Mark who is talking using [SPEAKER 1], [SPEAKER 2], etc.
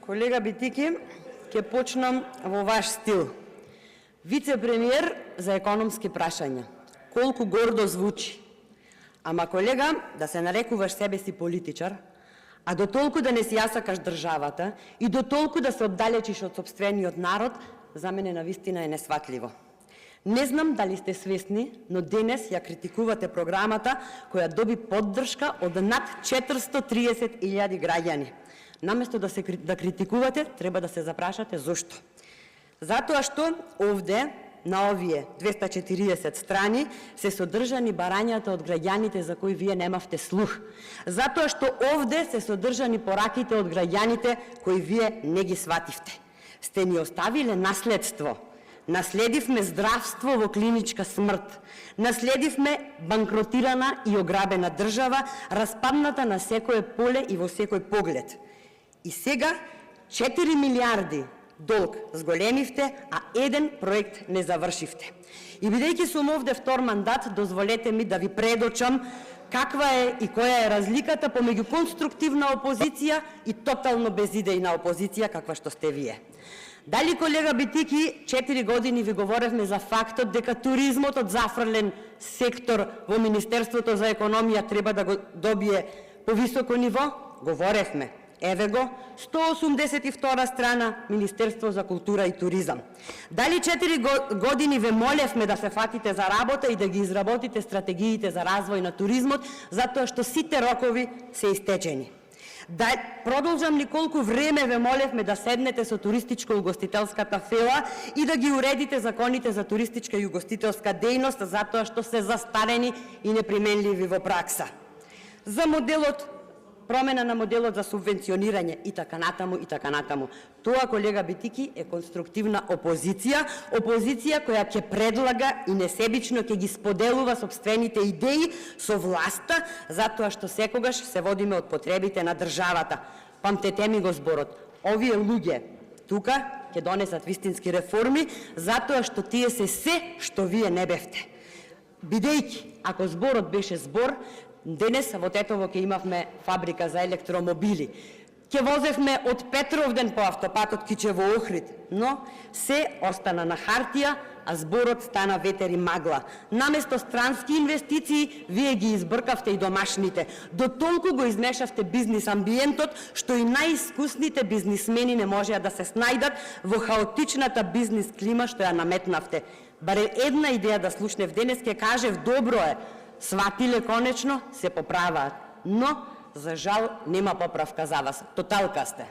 [SPEAKER 1] Колега Битики, ќе почнам во ваш стил. Вице-премиер за економски прашања. Колку гордо звучи. Ама колега, да се нарекуваш себе си политичар, а до толку да не си ја сакаш државата и до толку да се оддалечиш од сопствениот народ, за мене навистина е несватливо. Не знам дали сте свесни, но денес ја критикувате програмата која доби поддршка од над 430.000 граѓани. Наместо да критикувате, треба да се запрашате зошто. Затоа што овде, на овие 240 страни, се содржани барањата од граѓаните за кои вие немавте слух. Затоа што овде се содржани пораките од граѓаните кои вие не ги свативте. Сте ни оставиле наследство. Наследивме здравство во клиничка смрт. Наследивме банкротирана и ограбена држава, распадната на секое поле и во секој поглед. И сега 4 милиарди долг зголемивте, а еден проект не завршивте. И бидејќи сум овде втор мандат, дозволете ми да ви предочам каква е и која е разликата помеѓу конструктивна опозиција и тотално безидејна опозиција каква што сте вие. Дали, колега Битики, 4 години ви говоревме за фактот дека туризмот од зафрлен сектор во Министерството за економија треба да го добие повисоко ниво? Говоревме. Еве го, 182 страна Министерство за култура и туризам. Дали 4 години ве молевме да се фатите за работа и да ги изработите стратегиите за развој на туризмот, затоа што сите рокови се истечени. Да продолжам ли колку време ве молевме да седнете со туристичко-угостителската фела и да ги уредите законите за туристичка и угостителска дејност, затоа што се застарени и неприменливи во пракса. За моделот промена на моделот за субвенционирање и така натаму и така натаму. Тоа, колега Битики, е конструктивна опозиција, опозиција која ќе предлага и несебично ќе ги споделува сопствените идеи со власта, затоа што секогаш се водиме од потребите на државата. Памтете ми го зборот. Овие луѓе тука ќе донесат вистински реформи, затоа што тие се што вие не бевте. Бидејќи, ако зборот беше збор, денес во Тетово ќе имавме фабрика за електромобили. Ќе возевме од Петровден по автопатот Кичево-Охрид, но се остана на хартија, а зборот стана ветер и магла. Наместо странски инвестиции, вие ги избркавте и домашните. До толку го измешавте бизнис амбиентот, што и најискусните бизнисмени не можеа да се снајдат во хаотичната бизнис клима што ја наметнавте. Баре една идеја да слушнев денес, ќе кажев добро е, сватиле конечно, се поправаат. Но, за жал, нема поправка за вас. Тоталка сте.